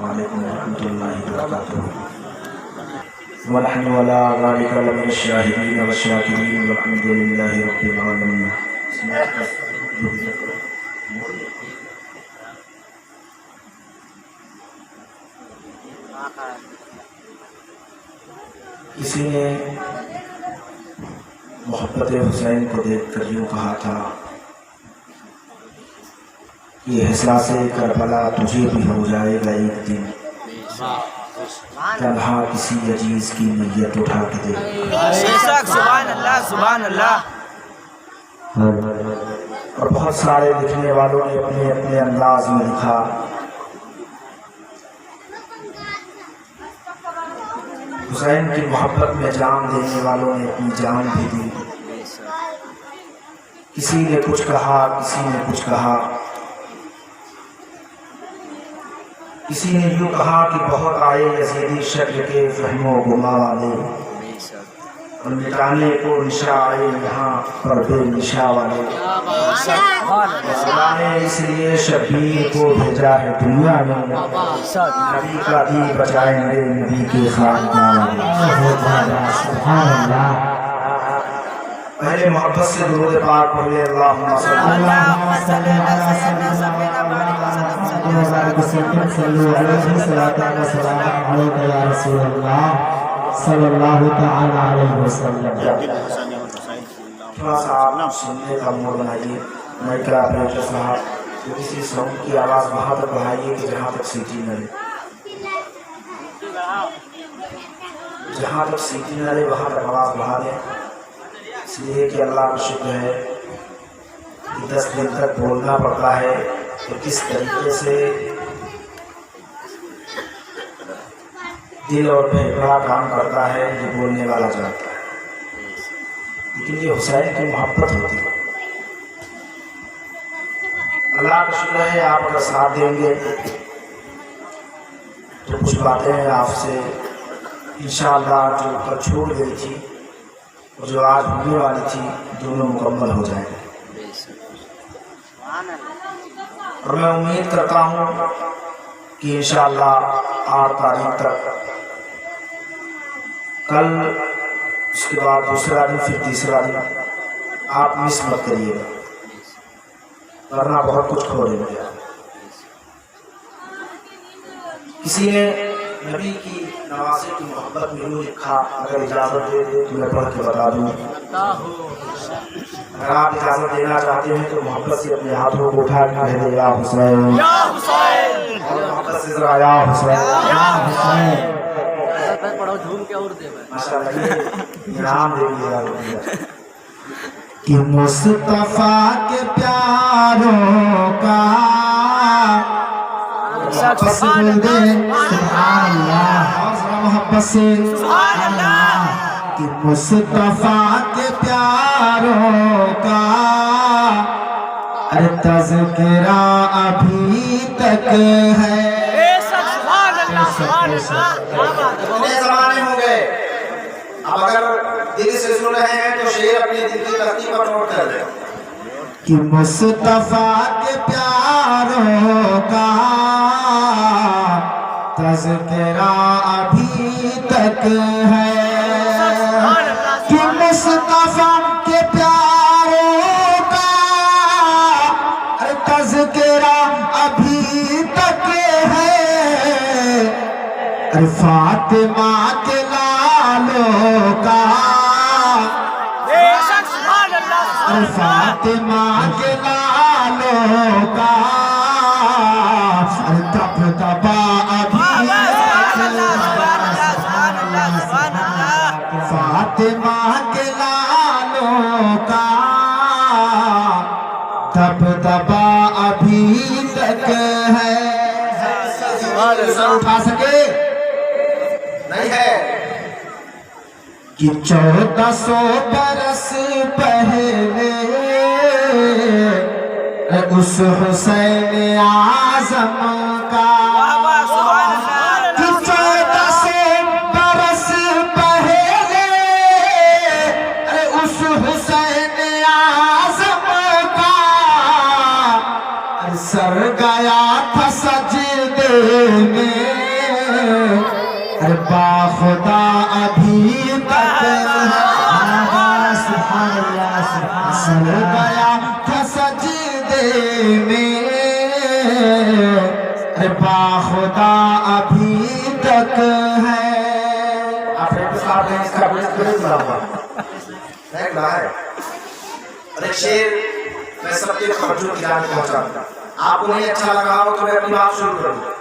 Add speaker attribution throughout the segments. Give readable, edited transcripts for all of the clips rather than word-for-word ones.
Speaker 1: وعلیکم ورحمۃ اللہ وبرکاتہ ونحن ولا ذلك لمن الشاهدين والشاكرين والحمد لله رب العالمين. کسی نے محبت حسین کو دیکھ کر یوں کہا تھا کہ احساس کربلا تجھے بھی ہو جائے گا ایک دن، تنہا کسی عزیز کی میت اٹھا کے دے.
Speaker 2: سبحان اللہ سبحان اللہ.
Speaker 1: اور بہت سارے لکھنے والوں نے اپنے اپنے انداز میں لکھا. حسین کی محبت میں جان دینے والوں نے اپنی جان بھی دی. کسی نے کچھ کہا، کسی نے کچھ کہا. کسی نے یوں کہا کہ بہت آئے یزیدی شکل کے فہم و گما والے، اور مٹانے کو نشا آئے یہاں پر بے نشا والے. خدا نے اس لیے شبیر کو بھیجا ہے دنیا میں، نبی کا بھی بچائیں گے نبی کے خاندان والے. پہلے محبت سے درود پاک پڑھیے. اللہم صلی
Speaker 3: اللہ علیہ وسلم.
Speaker 1: تھوڑا سا آپ سننے کا موڈ بنائیے. مائیکل آپریٹر صاحب کسی سانگ کی آواز وہاں تک بڑھائیے کہ جہاں تک سیٹی نہ لے، جہاں تک سیٹی نہ لے وہاں تک آواز بڑھا دیں. اس لیے کہ اللہ کا شکر ہے کہ 10 دن تک بولنا پڑتا ہے، تو کس طریقے سے دل اور پھیپھڑا کام کرتا ہے یہ بولنے والا جانتا ہے. لیکن یہ حسین کی محبت ہوتی ہے. اللہ کا شکر ہے آپ اگر ساتھ دیں گے تو کچھ باتیں آپ سے انشاءاللہ جو کل چھوڑ گئی تھی اور جو آج ہونے والی تھی دونوں مکمل ہو جائیں گے. اور میں امید کرتا ہوں کہ انشاءاللہ 8 تاریخ تک، کل اس کے بعد دوسرا دن، پھر تیسرا دن آپ مس مت کریے گا، ورنہ بہت کچھ کھو دیں گے. کسی نے نبی کی نوازے کی محبت میں یوں لکھا، اگر اجازت دے دے تو میں پڑھ کے بتا دوں. اگر آپ اجازت دینا چاہتے ہیں تو محبت سے اپنے ہاتھوں کو اٹھا کے کہہ دے یا حسین،
Speaker 2: یا حسین.
Speaker 1: اور محبت سے ذرا یا حسین،
Speaker 2: یا حسین.
Speaker 1: ماشاءاللہ یہ انعام دے دیا.
Speaker 3: کہ مصطفیٰ کے پیاروں کا
Speaker 2: سبحان اللہ
Speaker 3: سبحان اللہ، محبت سے
Speaker 2: سبحان اللہ.
Speaker 3: کہ مصطفیٰ کے پیاروں کا تذکرہ ابھی تک ہے.
Speaker 2: سبحان اللہ سبحان اللہ.
Speaker 1: کتنے زمانے ہو گئے، اب اگر دل سے سن رہے ہیں تو شعر اپنی دل کی تختی پر نوٹ کر لیں.
Speaker 3: کہ مصطفیٰ کے پیاروں کا تذکرہ ابھی تک ہے. کہ مصطفیٰ کے پیاروں کا تذکرہ ابھی تک ہے. فاطمہ کے لالوں کا، فاطمہ کے لالوں کا دب دبا ابھی فاطمہ کے لالوں کا دب دبا ابھی تک ہے.
Speaker 1: اٹھا سکے نہیں ہے.
Speaker 3: کہ 1400 برس پہلے اس حسین اعظم کا، کہ 1400 برس پہلے اس حسین اعظم کا سر گیا تھا سجدے میں ارے باخدا ابھی تک
Speaker 2: سبحان اللہ
Speaker 3: سر گیا تھا سجدے میں ارے باخدا ابھی تک ہے
Speaker 1: آپ صاحب نے اس کا بلد کرے ملا ہوا ایک لا ہے اور ایک شیر میں سب کے توجہ کی جانب پہنچا ہوں آپ کو نہیں اچھا لگا ہو تو میں اپنی بات شروع کروں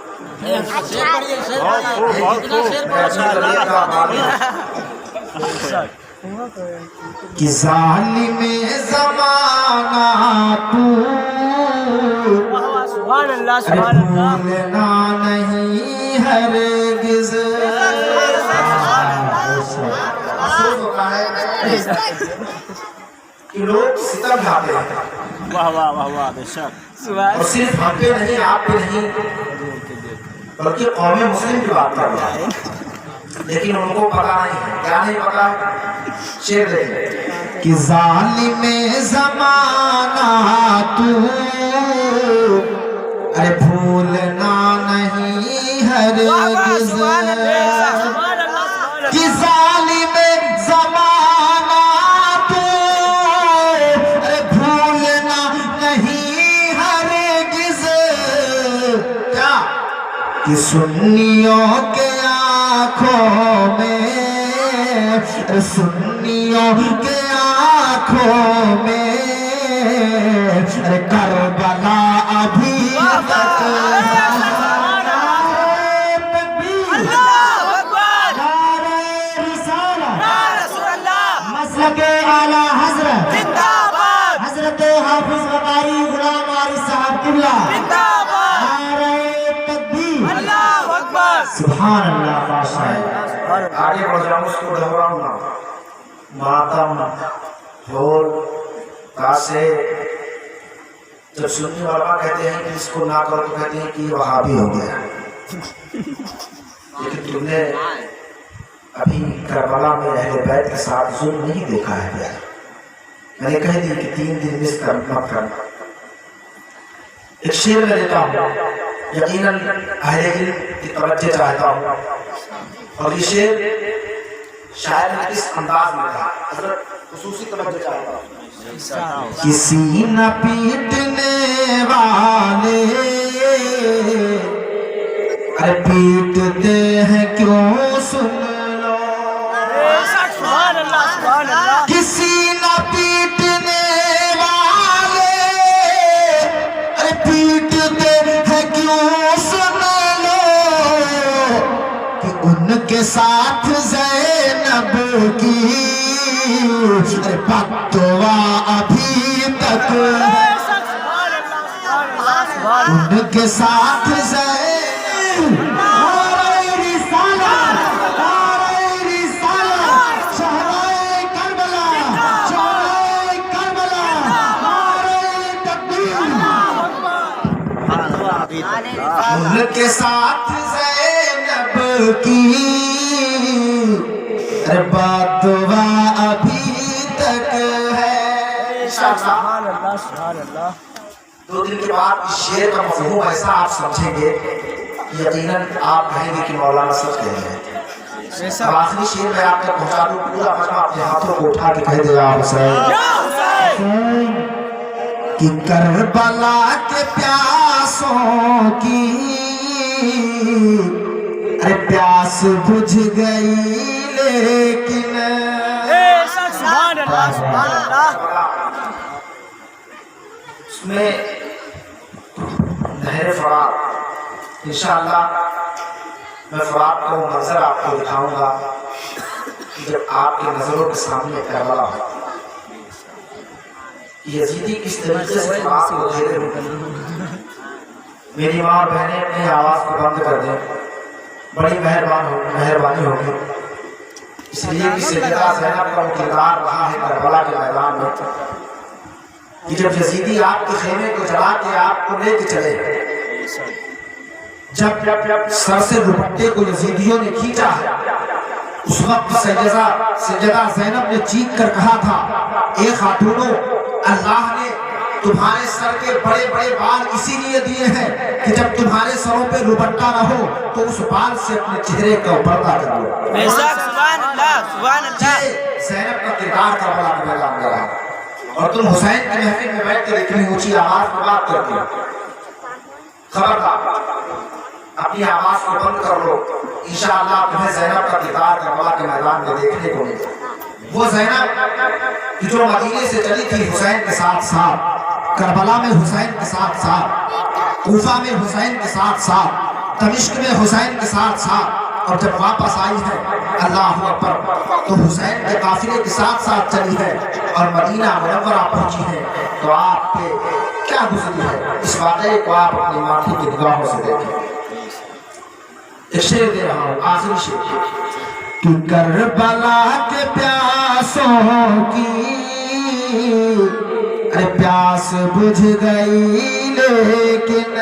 Speaker 3: کہ ظالم زمانہ تو
Speaker 2: سبحان اللہ سبحان اللہ
Speaker 3: بھولنا نہیں ہرگز
Speaker 1: افسوس ہوتا ہے کہ لوگ ستم ڈھاتے ہیں
Speaker 4: واہ واہ واہ واہ بے شک
Speaker 1: اور صرف ہم پہ نہیں آپ پہ نہیں بلکہ قوم مسلم کی بات کر رہا ہے لیکن ان کو پتا نہیں ہے کیا نہیں پتا شیر دیکھیں
Speaker 3: کہ ظالم زمانہ تو ارے بھولنا نہیں ہرگز کہ ظالم زمانہ تو ارے بھولنا نہیں ہرگز کیا کہ سنیوں کے آنکھوں میں سنیوں کے آنکھوں میں ارے کربلا ابھی تک مسلک اعلیٰ حضرت حضرت حافظ غماری غلام عارف صاحب قبلہ سبحان اللہ بادشاہ
Speaker 1: آگے بڑھ جاؤں اس کو دہراؤں گا ماتم ڈھول تاشے جب سنی علماء کہتے ہیں کہ اس کو نہ کرو تو کہتے ہیں کہ یہ وہابی ہو گیا لیکن تم نے ابھی کربلا میں اہل بیت کے ساتھ ظلم نہیں دیکھا ہے بیار میں نے کہہ دی کہ 3 دن مس کر مت کرنا ایک شعر میں دیتا ہوں یقیناً اہل علم کی توجہ چاہتا ہوں اور یہ شعر شاعر نے کس انداز میں کہا حضرت خصوصی توجہ چاہتا ہوں
Speaker 3: کسی نہ پیٹنے والے ارے پیٹتے ہیں کیوں سن لو
Speaker 2: سبحان اللہ سبحان اللہ
Speaker 3: کسی نہ پیٹنے والے ارے پیٹتے ہیں کیوں سن لو کہ ان کے ساتھ زینب کی ارے بددعا ابھی تک ان کے ساتھ زینب نعرہ رسالت نعرہ رسالت شہدائے کربلا شہدائے کربلا نعرہ تکبیر ان کے ساتھ زینب کی ارے بددعا ابھی تک ہے
Speaker 2: سبحان اللہ سبحان اللہ
Speaker 1: 2 دن کے بعد اس شعر کا مفہوم ایسا آپ سمجھیں گے کہ یقیناً آپ کہیں گے کہ مولانا سچ کہہ رہے ہیں اب آخری شعر میں آپ تک پہنچا دوں پورا مجمع اپنے ہاتھوں کو اٹھا کے کہہ دے یا حسین کہ
Speaker 3: کربلا کے پیاسوں کی ارے پیاس بجھ گئی لیکن
Speaker 2: سبحان اللہ سبحان اللہ
Speaker 1: اس میں نہر فرات انشاءاللہ میں فرات کا وہ منظر آپ کو دکھاؤں گا کہ جب آپ کے نظروں کے سامنے کربلا ہو یزیدی کس طریقے سے فرات کو گھیرے ہوئے میری ماں اور بہنیں اپنی آواز کو بند کر دیں بڑی مہربانی ہوگی اس لیے کہ سیدہ زینب کا کردار رہا ہے کربلا کے میدان میں کہ جب یزیدی آپ کے خیمے کو جلا کے آپ کو لے کے چلے جب سر سے دوپٹے کو یزیدیوں نے کھینچا اس وقت سیدہ زینب نے چیخ کر کہا تھا اے خاتونوں اللہ نے تمہارے سر کے بڑے بڑے بال اسی لیے دیے ہیں کہ جب تمہارے سروں پہ دوپٹہ نہ ہو تو اس بال سے اپنے چہرے کا پردہ کر لو.
Speaker 2: بے شک سبحان اللہ سبحان اللہ.
Speaker 1: زینب کا کردار کربلا کے میدان میں رہا اور تم حسین کی محفل میں بیٹھ کر اتنی اونچی آواز میں بات کرتے ہو. خبردار اپنی آواز کو بند کر لو. انشاءاللہ تمہیں زینب کا کردار کربلا کے میدان میں دیکھنے کو ملے. وہ زینب کہ جو مدینے سے چلی تھی حسین کے ساتھ ساتھ, کربلا میں حسین کے ساتھ ساتھ, کوفہ میں حسین کے ساتھ ساتھ, دمشق میں حسین کے ساتھ ساتھ, اور جب واپس آئی ہے اللہ اکبر تو حسین کے قافلے کے ساتھ ساتھ چلی ہے اور مدینہ منورہ پہنچی ہے, تو آپ پہ کیا گزری ہے اس واقعے کو آپ اپنی ماتھی کی نگاہوں سے دیکھیں. ایک شعر دے رہا ہوں, آخری شعر کہ کربلا کے پیاسوں کی ارے پیاس بجھ گئی لیکن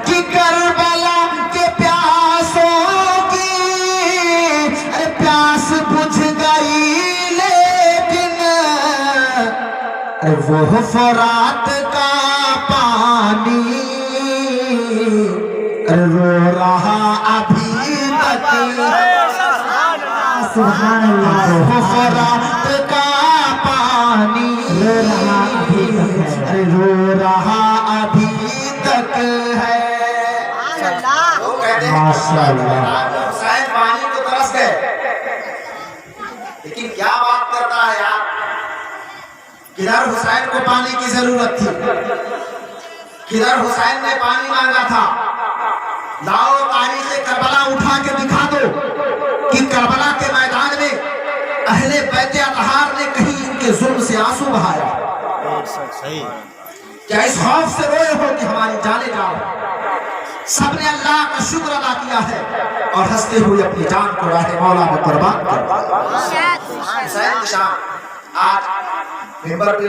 Speaker 1: کہ کربلا کے پیاسوں کی ارے پیاس بجھ گئی لیکن ارے وہ فرات کا پانی رو رہا ابھی تک.
Speaker 3: سبحان اللہ.
Speaker 1: وہ فرات کا پانی رو رہا ابھی تک ہے. وہ کہتے ہیں حسین پانی کو ترس گئے, لیکن کیا بات کرتا ہے یار, کدھر حسین کو پانی کی ضرورت تھی, کدھر حسین نے پانی مانگا تھا. لاؤ تاریخ کربلا اٹھا کے دکھا دو کہ کربلا کے میدان میں اہل بیت اطہار نے کہیں ان کے ظلم سے آنسو بہایا. کیا اس خوف سے روئے ہو کہ ہماری جانیں جاؤ؟ سب نے اللہ کا شکر ادا کیا ہے اور ہنستے ہوئے اپنی جان کو راہ مولا میں قربان کر دیا. حسین کی شان آج منبر پہ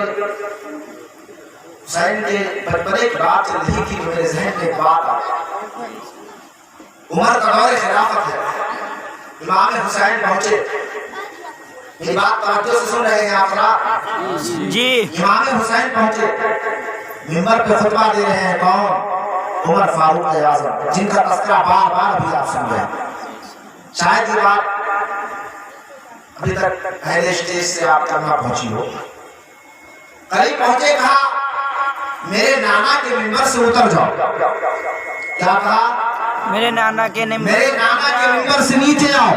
Speaker 1: حسین کے بچپنے کی بات چل رہی تھی تو میرے ذہن میں ایک بات آئی. عمر کا دور خلافت ہے, امام حسین پہنچے. میری بات توجہ سے سن رہے ہیں آپ افراد؟
Speaker 2: جی.
Speaker 1: امام حسین پہنچے, منبر پہ خطبہ دے رہے ہیں. کون؟ عمر فاروق اعظم, جن کا تذکرہ بار بار ابھی آپ سن رہے ہیں. شاید یہ بات ابھی تک اہل اسٹیج سے آپ تک نہ پہنچی ہو. قریب پہنچے, کہا میرے نانا کے منبر سے اتر جاؤ. کیا کہا؟
Speaker 2: میرے نانا کے
Speaker 1: منبر سے نیچے آؤ.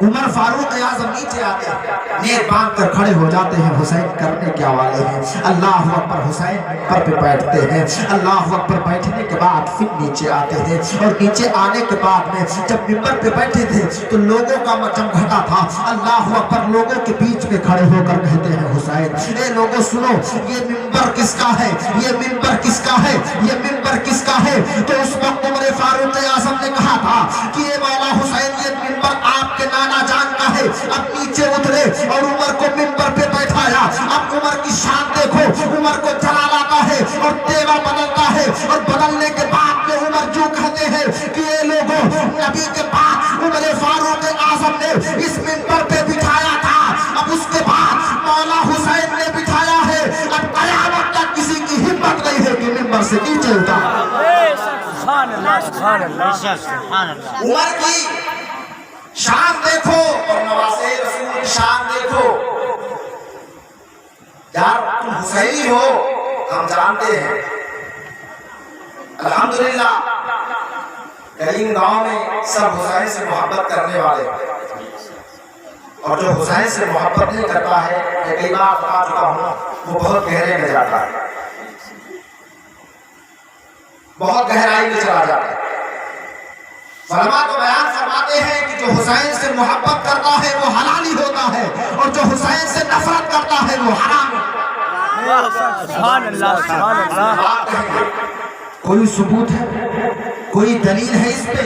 Speaker 1: عمر فاروق اعظم نیچے آتے ہیں, نیک باندھ کر کھڑے ہو جاتے ہیں. حسین کرنے کیا والے ہیں؟ اللہ اکبر. حسین منبر پہ بیٹھتے ہیں. اللہ اکبر. بیٹھنے کے بعد پھر نیچے آتے ہیں اور نیچے آنے کے بعد میں جب منبر پہ بیٹھے تھے تو لوگوں کا مچم گھٹا تھا. اللہ اکبر. لوگوں کے بیچ میں کھڑے ہو کر کہتے ہیں حسین اے لوگوں سنو, یہ منبر کس کا ہے؟ یہ منبر کس کا ہے؟ یہ منبر کس کا ہے؟ تو اس وقت عمر فاروق اعظم نے کہا تھا کہ اے مولا حسین یہ منبر آپ کے نانا جان کا ہے. اب نیچے اترے اور عمر کو منبر پہ بیٹھایا. اب عمر کی شان دیکھو, عمر کو جلال آتا ہے اور تیور بدلتا ہے, اور بدلنے کے بعد میں عمر جو کہتے ہیں کہ اے لوگوں نبی کے بعد عمر فاروق اعظم نے اس منبر پہ بٹھایا تھا, اب اس کے بعد مولا حسین نے بٹھایا ہے. اب قیامت تک کسی کی ہمت نہیں ہے کہ منبر سے نیچے اتارے.
Speaker 2: سبحان اللہ سبحان اللہ.
Speaker 1: عمر کی شان دیکھو اور نواسے رسول کی شان دیکھو. یار تم حسینی ہو ہم جانتے ہیں, الحمدللہ کریم گاؤں میں سب حسین سے محبت کرنے والے, اور جو حسین سے محبت نہیں کرتا ہے میں کئی بار بتا چکا ہوں وہ بہت گہرے میں جاتا ہے, بہت گہرائی میں چلا جاتا ہے. علماء کو بیان فرماتے ہیں کہ جو حسین سے محبت کرتا ہے وہ حلالی ہوتا ہے, اور جو حسین سے نفرت کرتا ہے وہ حرام ہوتا ہے.
Speaker 2: سبحان اللہ سبحان اللہ.
Speaker 1: کوئی ثبوت ہے, کوئی دلیل ہے اس پہ؟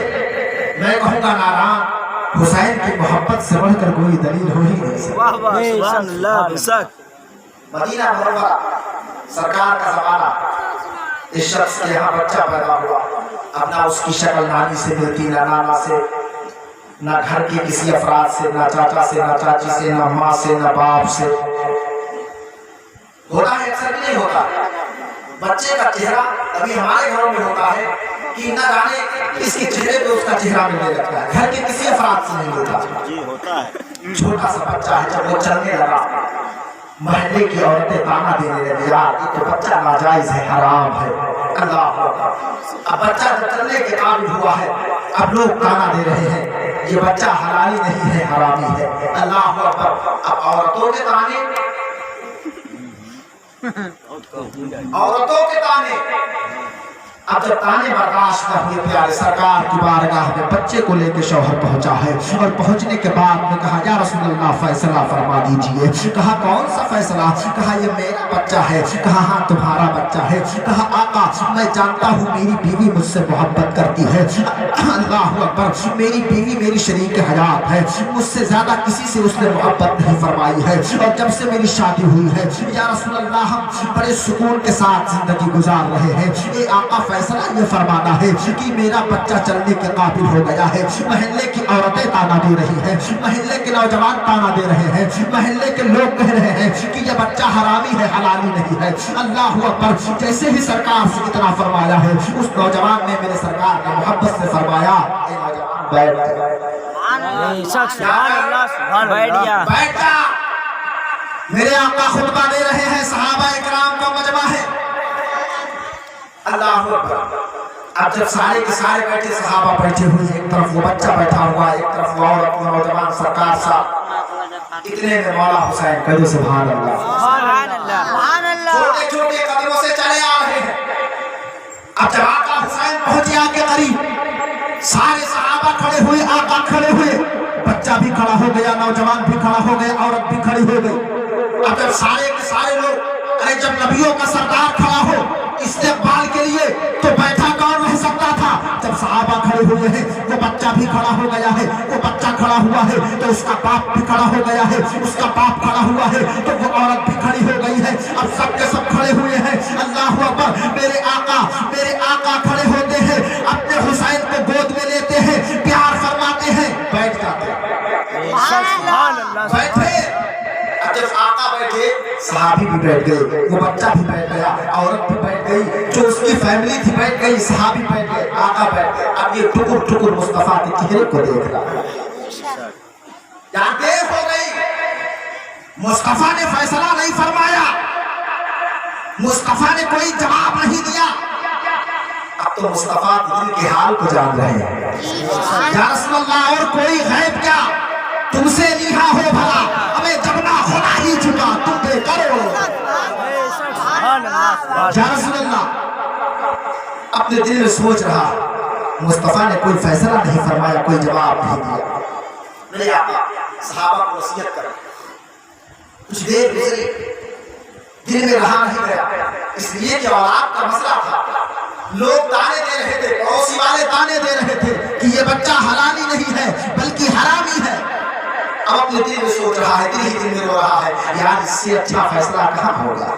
Speaker 1: میں کہوں گا ناران, حسین کی محبت سے بڑھ کر کوئی دلیل ہو ہی نہیں سکتی.
Speaker 2: سبحان اللہ. بے شک
Speaker 1: مدینہ منورہ سرکار کا زمانہ, اس شخص کے یہاں بچہ پیدا ہوا, اب نہ اس کی شکل نانی سے ملتی, نہ نانا سے, نہ گھر کے کسی افراد سے, نہ چاچا سے, نہ چاچی سے, نہ ماں سے, نہ باپ سے. ہوتا ہے اکثر بھی نہیں ہوتا. بچے کا چہرہ ابھی ہمارے گھروں میں ہوتا ہے کہ نہ جانے کس کے چہرے پہ اس کا چہرہ ملنے لگتا ہے, گھر کے کسی افراد سے نہیں ہوتا.
Speaker 4: جی ہوتا ہے.
Speaker 1: چھوٹا سا بچہ ہے, جب وہ چلنے لگا محلے کی عورتیں تانا دینے لگی, یار یہ تو بچہ ناجائز ہے, حرام ہے. اللہ اکبر. اب بچہ جب چلنے کے قابل ہوا ہے, اب لوگ تانا دے رہے ہیں یہ بچہ حلالی نہیں ہے, حرامی ہے. اللہ اکبر. اب عورتوں کے تانے, عورتوں کے تانے. اب جب تانے برداشت نہ ہوئے, پیارے سرکار کی بارگاہ میں بچے کو لے کے شوہر پہنچا ہے, اور پہنچنے کے بعد میں کہا یا رسول اللہ فیصلہ فرما دیجئے. کہا کون سا فیصلہ؟ کہا یہ میرا بچہ ہے. کہا ہاں تمہارا بچہ ہے. کہا آقا میں جانتا ہوں میری بیوی مجھ سے محبت کرتی ہے, اللہ اکبر, میری بیوی میری شریک حیات ہے, مجھ سے زیادہ کسی سے اس نے محبت نہیں فرمائی ہے, اور جب سے میری شادی ہوئی ہے یا رسول اللہ ہم بڑے سکون کے ساتھ زندگی گزار رہے ہیں. اے آقا فیصلہ یہ فرمانا ہے کہ میرا بچہ چلنے کے قابل ہو گیا ہے. محلے کی عورتیں تانا دے رہی ہیں, محلے کے نوجوان تانا دے رہے ہیں, محلے کے لوگ کہہ رہے ہیں کہ یہ بچہ حرامی ہے, حلالی نہیں ہے. اللہ اکبر. جیسے ہی سرکار سے اتنا فرمایا ہے, اس نوجوان نے میرے سرکار نے محبت سے فرمایا اے نوجوان
Speaker 2: بیٹھ گیا.
Speaker 1: بیٹھ جا. میرے آقا خطبہ دے رہے ہیں, صحابہ اکرام کا مجمع ہے. اللہ اکبر. اب جب سارے کے سارے بیٹھے, صحابہ بیٹھے ہوئے, ایک طرف وہ بچہ بیٹھا ہوا, ایک طرف وہ عورت, نوجوان, سرکار صاحب. اتنے میں مولا حسین کہو سبحان اللہ.
Speaker 2: سبحان اللہ, سبحان اللہ.
Speaker 1: چھوٹے چھوٹے قدموں سے چلے آ رہے ہیں. اب جب آقا حسین پہنچے آگے قریب, سارے صحابہ کھڑے ہوئے, آقا کھڑے ہوئے, بچہ بھی کھڑا ہو گیا, نوجوان بھی کھڑا ہو گیا, عورت بھی کھڑی ہو گئی. اب جب سارے کے سارے لوگ, ارے جب نبیوں کا سردار کھڑا ہو استقبال کے لیے تو بیٹھا کون رہ سکتا تھا؟ جب صحابہ کھڑے ہوئے ہیں, وہ بچہ بھی کھڑا ہو گیا ہے, وہ بچہ کھڑا ہوا ہے تو اس کا باپ بھی کھڑا ہو گیا ہے, اس کا باپ کھڑا ہوا ہے تو وہ عورت بھی کھڑی ہو گئی ہے. اب سب کے سب کھڑے ہوئے ہیں. اللہ اکبر. میرے آقا کھڑے ہوتے ہیں, اپنے حسین کو گود میں لیتے ہیں, پیار فرماتے ہیں, بیٹھ جاتے ہیں.
Speaker 2: سبحان اللہ.
Speaker 1: بیٹھے. اب جب آقا بیٹھے, صحابی بھی بیٹھ گئے, وہ بچہ بھی بیٹھ گیا, عورت بھی بیٹھ گئی, جو اس کی فیملی تھی بیٹھ گئی, صحابی بیٹھ گئے, آقا بیٹھ گئے. اب یہ ٹکر ٹکر مصطفیٰ کے چہرے کو دیکھ رہا ہے. یہاں دیر ہو گئی, مصطفیٰ نے فیصلہ نہیں فرمایا, مصطفیٰ نے کوئی جواب نہیں دیا. اب تو مصطفیٰ دل کے حال کو جان رہے ہیں. یا رسول اللہ, اور کوئی غیب کیا تم سے لکھا ہو بھلا, ہمیں جبنا خدا ہی چکا, تم بے کرو. یا رسول اللہ اپنے دل میں سوچ رہا, مصطفیٰ نے کوئی فیصلہ نہیں فرمایا, کوئی جواب نہیں دیا. میرے آقا صحابہ کو نصیحت کریں. کچھ دیر گزری, دل میں رہا نہیں گیا, اس لیے کہ اولاد کا مسئلہ تھا. لوگ تانے دے رہے تھے, پڑوسی والے تانے دے رہے تھے کہ یہ بچہ حلالی نہیں ہے بلکہ حرامی ہے. اب اپنے دل میں سوچ رہا ہے, دل ہی دل میں رو رہا ہے, یار اس سے اچھا فیصلہ کہاں ہوگا؟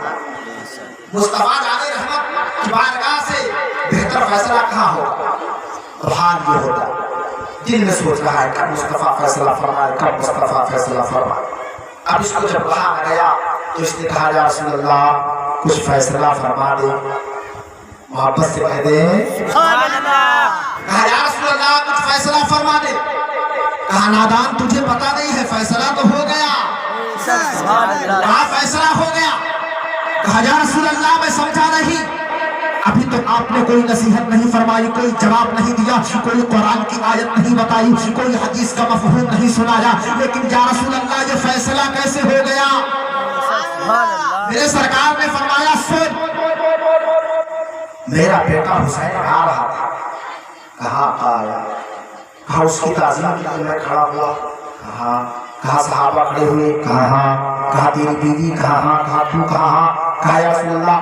Speaker 1: مصطفیٰ جانے رحمت کی بارگاہ سے بہتر فیصلہ کہاں ہوگا؟ اور حال یہ ہوتا, دل میں سوچ رہا ہے کب مصطفیٰ فیصلہ فرمائے, کب مصطفیٰ فیصلہ فرمائے. اب اس کو جب کہا گیا تو اس نے کہا یا رسول اللہ کچھ فیصلہ فرما دے, محبت سے کہہ دے. کہا یا رسول اللہ کچھ فیصلہ فرما دے. کہا نادان تجھے پتا نہیں ہے, فیصلہ تو ہو گیا. کہا فیصلہ ہو گیا. کہا یا رسول اللہ میں سمجھا نہیں, ابھی تو آپ نے کوئی نصیحت نہیں فرمائی, کوئی جواب نہیں دیا, کوئی قرآن کی آیت نہیں بتائی, کوئی حدیث کا مفہوم نہیں سنایا, لیکن یا رسول اللہ یہ فیصلہ کیسے ہو گیا؟ میرے سرکار نے فرمایا سن, میرا بیٹا حسین آ رہا تھا. کہاں آیا؟ کہا اس کی تعظیم کے لیے میں کھڑا ہوا. کہا صحابہ کھڑے ہوئے, کہا تیری بیوی, کہا تو, کہا یا رسول اللہ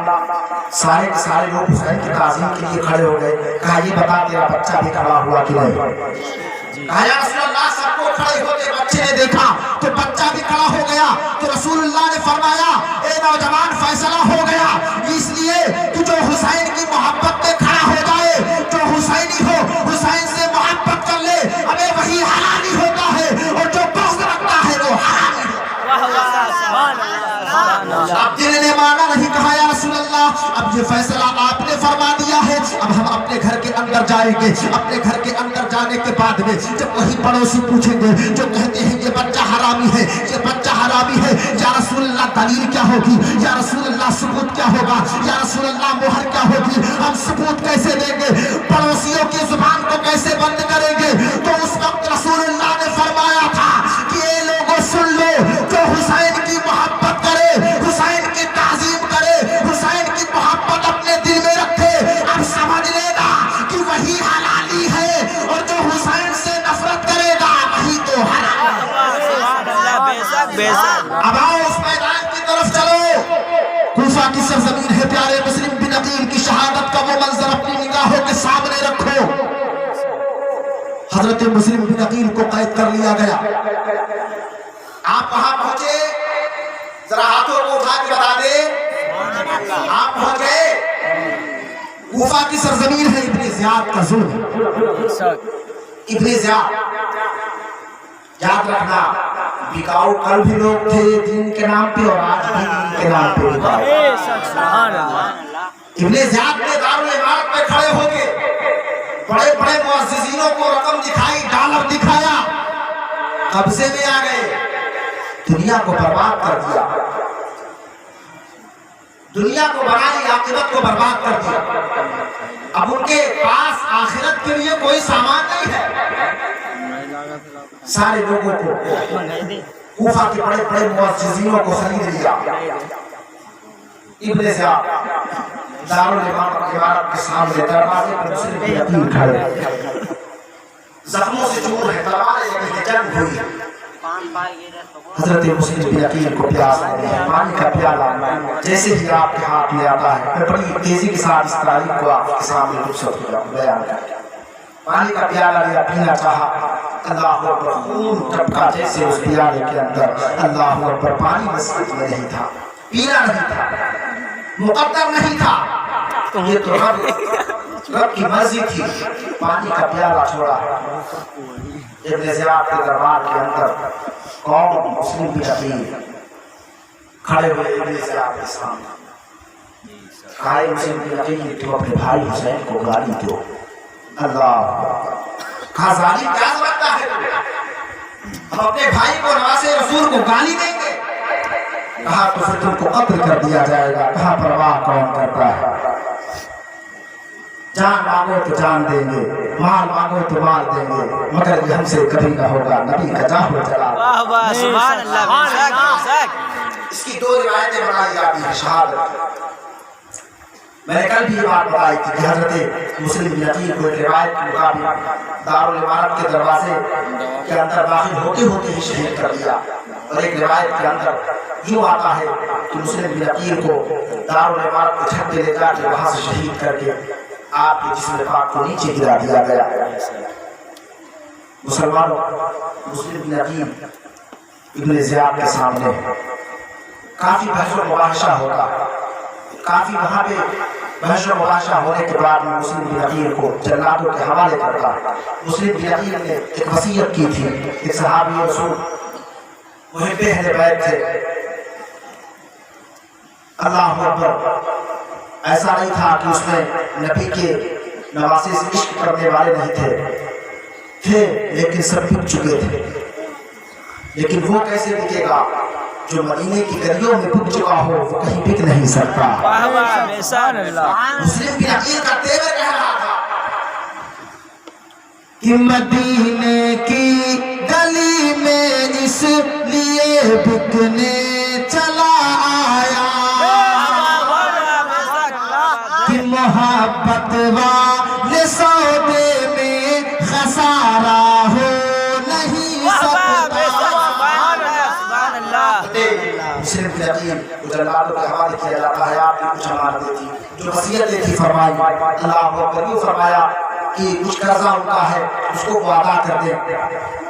Speaker 1: سارے کے سارے لوگ حسین کی تعظیم کے لیے کھڑے ہو گئے. کہا یہ بتا تیرا بچہ بھی کھڑا ہوا کہ نہیں؟ کہا یا رسول اللہ سب کو کھڑے ہوتے بچے نے دیکھا تو بچہ بھی کھڑا ہو گیا. تو رسول اللہ نے فرمایا اے نوجوان فیصلہ ہو گیا, اس لیے کہ جو حسین کی محبت میں کھڑا ہو جائے, جو حسینی ہو, حسین سے محبت کر لے, ہمیں وہی حلالی ہوتا ہے, اور جو بغض رکھتا ہے وہ حرامی ہے. اب دل نے مانا
Speaker 5: یہ فیصلہ آپ نے فرما دیا ہے، اب ہم اپنے گھر کے اندر جائیں گے، اپنے گھر کے اندر جانے کے بعد میں جب وہی پڑوسی پوچھیں گے جو کہتے ہیں یہ بچہ حرامی ہے، یہ بچہ حرامی ہے، یا رسول اللہ دلیل کیا ہوگی، یا رسول اللہ ثبوت کیا ہوگا، یا رسول اللہ مہر کیا ہوگی، ہم ثبوت کیسے دیں گے، پڑوسیوں کی زبان کو کیسے بند کریں گے؟ تو اس وقت رسول اللہ نے فرمایا تھا کہ اے لوگوں سن لو، جو حسین کی محبت کرے، حسین کی تعظیم کرے، حسین کی محبت اپنے دل میں رکھے، اب سمجھ لینا کہ وہی حلالی ہے، اور جو حسین سے نفرت کرے گا وہی تو حرام ہے۔
Speaker 2: بے شک بے شک۔
Speaker 5: اب آؤ اس میدان کی طرف چلو، کوفہ کی سرزمین ہے، پیارے مسلم بن عقیل کی شہادت کا وہ منظر اپنی نگاہوں کے سامنے رکھو۔ حضرت مسلم بن عقیل کو قید کر لیا گیا، آپ کہاں پہنچے؟ ذرا ہاتھوں کو اٹھا کے بتا دے، آپ پہنچ گئے کوفہ کی سرزمین ہے، ابن زیاد کا ظلم، ابن زیاد، یاد رکھنا بکاؤ کل بھی لوگ تھے دین کے نام پہ اور آج بھی دین کے نام پہ بکاؤ۔ ابن زیاد نے دارالامارت پہ کھڑے ہو کے بڑے بڑے معززینوں کو رقم دکھائی، ڈالر دکھایا، قبضے میں آ گئے، دنیا کو برباد کر دیا، دنیا کو بنائی، عاقبت کو برباد کر دیا۔ اب ان کے پاس آخرت کے لیے کوئی سامان نہیں ہے۔ سارے لوگوں کو کوفہ کے بڑے بڑے معززینوں کو خرید لیا۔ ابن زیاد دارالامارت کے سامنے دروازے پر مسلم بن عقیل کھڑے، زخموں سے چور ہے، تلواریں لگی ہیں، جنگ ہوئی۔ حضرت مسلم بن عقیل کو پیاس لگی ہے، پانی کا پیالہ جیسے ہی آپ کے ہاتھ میں آتا ہے، میں بڑی تیزی کے ساتھ اس تاریخ کو آپ کے سامنے رخصت ہوا بیان کر، پانی کا پیالہ لیا، پینا چاہا، اللہ اکبر، خون ٹپکا جیسے اس پیالے کے اندر، اللہ اکبر، پانی نصیب میں نہیں تھا، پینا نہیں تھا، مقدر نہیں تھا، یہ تو رب کی مرضی تھی، پانی کا پیالہ چھوڑا۔ ابن زیاد کے دربار کے اندر قوم مسلم بن عقیل کھڑے ہوئے ابن زیاد کے سامنے، کہا مسلم بن عقیل تو اپنے بھائی حسین کو گالی دو۔ اللہ، کہا ظالم کیا سمجھتا ہے، ہم اپنے بھائی کو نواسے رسول کو گالی دیں گے؟ کہا تو پھر تم کو قتل کر دیا جائے گا۔ کہا پرواہ کون کرتا ہے، جان مانگو تو جان دیں گے، مال مانگو تو مال دیں گے، مگر یہ ہم سے کبھی نہ ہوگا، نبی کا جاہ و جلال۔
Speaker 2: واہ واہ، سبحان اللہ، بے شک بے شک۔
Speaker 5: اس کی دو روایتیں بنائی جاتی ہیں شہادت۔ میں نے کل بھی یہ بات بتائی تھی کہ حضرت مسلم بن عقیل کو ایک روایت کے مطابق دارالامارت کے دروازے کے اندر داخل ہوتے ہوتے ہی شہید کر دیا، اور ایک روایت کے اندر یوں آتا ہے کہ مسلم بن عقیل کو دارالامارت کے چھت پہ لے جا کے وہاں سے شہید کر کے آپ کے جسم پاک کو نیچے گرا دیا گیا۔ مسلمانوں، مسلم بن عقیل ابن زیاد کے سامنے کافی بحث و مباحثہ ہوتا، کافی وہاں پہ بحث و مباحثہ ہونے کے بعد مسلم بن عقیل کو جلادوں کے حوالے کرتا۔ مسلم بن عقیل نے ایک وصیت کی تھی، ایک صحابی رسول محب اہل بیت تھے، اللہ اکبر، ایسا نہیں تھا کہ اس میں نبی کے نواسے سے عشق کرنے والے نہیں تھے، لیکن سب بک چکے تھے، لیکن وہ کیسے بکے گا جو مدینے کی گلیوں میں بک چکا ہو، وہ کہیں بک نہیں سکتا۔
Speaker 2: واہ واہ، بے شک اللہ۔
Speaker 5: مسلم بن عقیل کا تیور کہہ رہا تھا کہ مدینے کی گلی میں اس لیے بکنے چلا آیا کہ محبت والے سودے میں خسارہ ہو نہیں سکتا۔ مسلم بن عقیل کو جلالوں کے حوالے کیا جاتا ہے، آپ نے کچھ امانتیں تھی جو وصیتیں تھی فرمائی، اللہ اکبر، یوں فرمایا کہ کچھ قرضہ ان کا ہے اس کو وہ ادا کر دیں،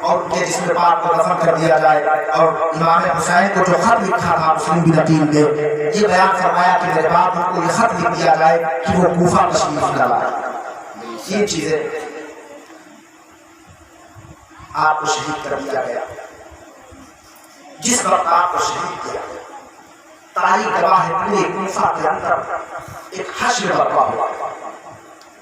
Speaker 5: اور ان کے جسم پاک کو دفن کر دیا جائے، اور امام حسین کو جو خط لکھا تھا مسلم بن عقیل نے یہ بیان فرمایا کہ میرے بعد ان کو یہ خط لکھ دیا جائے کہ وہ کوفہ تشریف لائیں۔ یہ چیزیں آپ کو شہید کر دیا گیا، جس وقت آپ کو شہید کیا تاریخ گواہ ہے پورے کوفہ کے اندر ایک حشر برپا ہوا.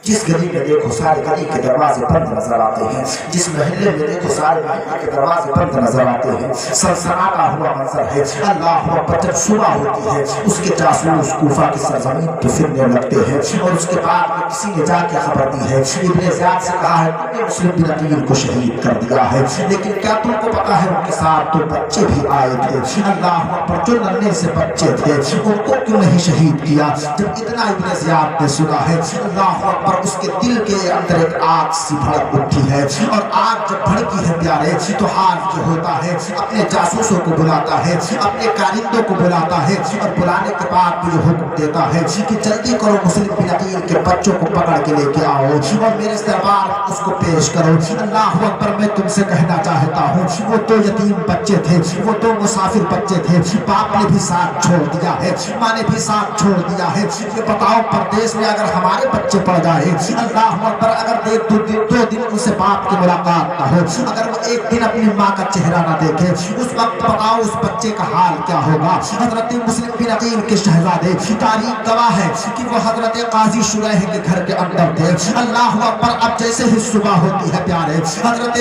Speaker 5: جس گلی میں دیکھو سارے گلی کے دروازے بند نظر آتے ہیں, جس محلے میں دیکھو سارے محلے کے دروازے بند نظر آتے ہیں. سنسناتا ہوا منظر ہے. اللہ اکبر, جب صبح ہوتی ہے اس کے جاسوس کوفہ کی سرزمین پہ پھرنے لگتے ہیں, اور اس کے بعد میں کسی نے جا کے خبر دی ہے, ابن زیاد سے کہا ہے تم نے مسلم بن عقیل کو شہید کر دیا ہے, لیکن کیا تم کو پتا ہے ان کے ساتھ تو بچے بھی آئے تھے. اللہ اکبر, جو ننھے سے بچے تھے ان کو کیوں نہیں شہید کیا؟ جب اتنا ابن زیاد نے سنا ہے, اللہ اکبر, اس کے دل کے اندر ایک آگ سی بھڑک اٹھی ہے, اور آگ جب بھڑکی ہے پیارے تو حال جو ہوتا ہے اپنے جاسوسوں کو بلاتا ہے, اپنے کارندوں کو بلاتا ہے, اور بلانے کے بعد مجھے حکم دیتا ہے کہ جلدی کرو مسلم بن عقیل کے بچوں کو پکڑ کے لے کے آؤ اور میرے دربار اس کو پیش کرو. اللہ اکبر, میں تم سے کہنا چاہتا ہوں وہ تو یتیم بچے تھے, وہ تو مسافر بچے تھے, باپ نے بھی ساتھ چھوڑ دیا ہے, ماں نے بھی ساتھ چھوڑ دیا ہے. یہ بتاؤ پردیس میں اگر ہمارے بچے پڑ جائے, اللہ اکبر, اگر دو دن ان سے باپ کی ملاقات نہ ہو, اگر وہ ایک دن اپنی ماں کا چہرہ نہ دیکھے, اس وقت بتاؤ اس بچے کا حال کیا ہوگا. حضرت مسلم بن عقیل کے شہزادے, تاریخ گواہ ہے کہ وہ حضرت قاضی شریح کے گھر کے اندر تھے. اللہ اکبر, اب جیسے ہی صبح ہوتی ہے پیارے, حضرت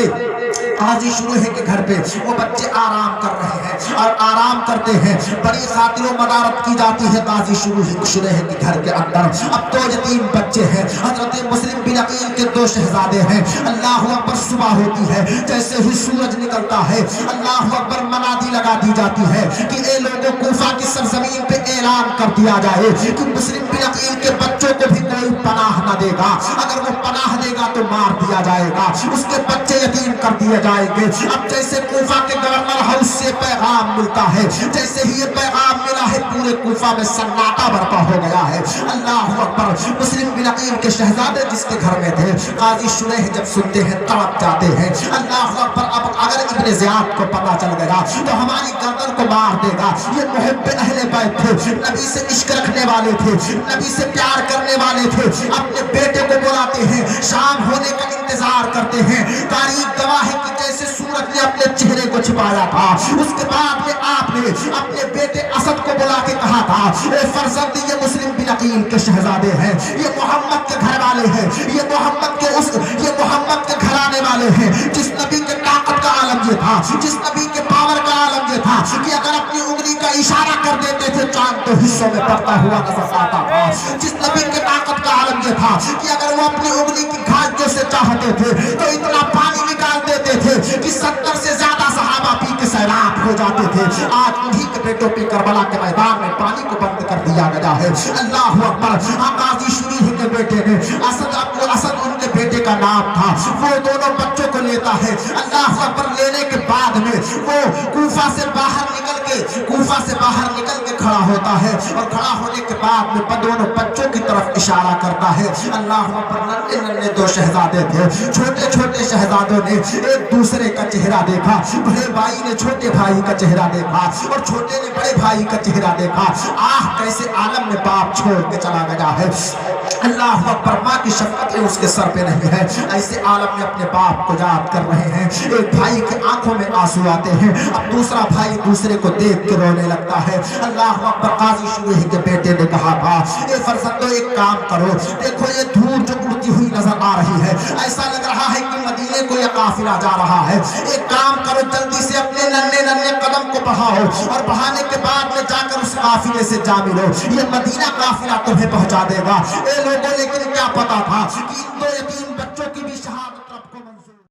Speaker 5: قاضی شریح کے گھر پہ وہ بچے آرام کر رہے ہیں, اور آرام کرتے ہیں, بڑی خاطر و مدارت کی جاتی ہے قاضی شریح کے گھر کے اندر. اب دو یتیم بچے ہیں, حضرت مسلم بن عقیل کے دو شہزادے ہیں. اللہ اکبر, صبح ہوتی ہے, جیسے ہی سورج نکلتا ہے, اللہ اکبر, منادی لگا دی جاتی ہے کہ اے لوگوں, کوفہ کی سرزمین پہ اعلان کر دیا جائے کہ مسلم بن عقیل کے بچوں کو بھی کوئی پناہ نہ دے گا, اگر وہ پناہ دے گا تو مار دیا جائے گا, اس کے بچے یتیم کر دیے جائیں گے. اب جیسے کوفہ کے گورنر ہاؤس سے پیغام ملتا ہے, جیسے ہی یہ پیغام ملا ہے پورے کوفہ میں سناٹا برپا ہو گیا ہے. اللہ اکبر, مسلم بن عقیل کے شہزادے جس کے گھر میں تھے, قاضی شریح جب سنتے ہیں تڑپ جاتے ہیں. اللہ اکبر, اب اگر ابن زیاد کو پتا چل گیا تو ہماری گردن کو مار دے گا. یہ محب اہل بیت تھے, نبی سے عشق رکھنے والے تھے, نبی سے پیار کرنے والے تھے, اپنے بیٹے کو بلاتے ہیں, شام ہونے کا انتظار کرتے ہیں. تاریخ گواہ ہے کہ جیسے سورج نے اپنے چہرے کو چھپایا تھا, اس کے بعد میں آپ نے اپنے بیٹے اسد کو بلا کے کہا تھا, اے فرزند, یہ مسلم بن عقیل کے شہزادے ہیں, یہ محمد کے گھر والے ہیں, یہ محمد کے گھرانے والے ہیں. جس نبی کے طاقت کا عالم یہ تھا, جس نبی کے پاور کا عالم یہ تھا کہ اگر اپنی انگلی کا اشارہ کر دیتے تھے چاند تو حصوں میں پڑتا ہوا نظر آتا تھا. جس نبی کے طاقت کا عالم یہ تھا کہ اگر وہ اپنی انگلی کی گھاٹیوں سے چاہتے تھے تو اتنا پانی نکال دیتے تھے کہ 70 سے زیادہ صحابہ پی کے سیراب ہو جاتے تھے. آج انہی کے بیٹوں پہ کربلا کے میدان میں پانی کو بند کر دیا گیا ہے. اللہ اکبر, قاضی شریح کے بیٹے نے اسد ان کے بیٹے کا نام تھا, وہ دونوں بچوں کو لیتا ہے. اللہ اکبر, لینے کے بعد میں وہ کوفہ سے باہر نکل کے کھڑا ہوتا ہے, اور کھڑا ہونے کے بعد میں دونوں بچوں کی طرف اشارہ کرتا ہے. اللہ اکبر, ننھے دو شہزادے تھے, چھوٹے چھوٹے شہزادوں نے ایک دوسرے کا چہرہ دیکھا. بڑے بھائی نے چھوٹے بھائی کا چہرہ دیکھا, اور چھوٹے نے بڑے بھائی کا چہرہ دیکھا. کیسے عالم میں باپ چھوڑ کے چلا گیا ہے. اللہ اکبر, ماں کی شفقت اس کے سر پہ نہیں ہے, ایسے عالم میں اپنے باپ کو یاد کر رہے ہیں. ایک بھائی کی آنکھوں میں آنسو آتے ہیں, اب دوسرا بھائی دوسرے کو دیکھ کے رونے لگتا ہے. اللہ اکبر, قاضی شریح کے بیٹے نے کہا تھا, اے فرزندو, ایک کام کرو, دیکھو یہ دھول جو اڑتی ہوئی نظر آ رہی ہے, ایسا لگ رہا ہے کہ مدینے کو یہ قافلہ جا رہا ہے. ایک کام کرو, جلدی سے اپنے ننھے قدم کو بڑھاؤ, اور بڑھانے کے بعد میں جا کر اس قافلے سے جا ملو. یہ مدینہ قافلہ تمہیں پہنچا دے گا. اے لوگوں, لیکن کیا پتا تھا کہ ان دو یتیم بچوں کی بھی شہادت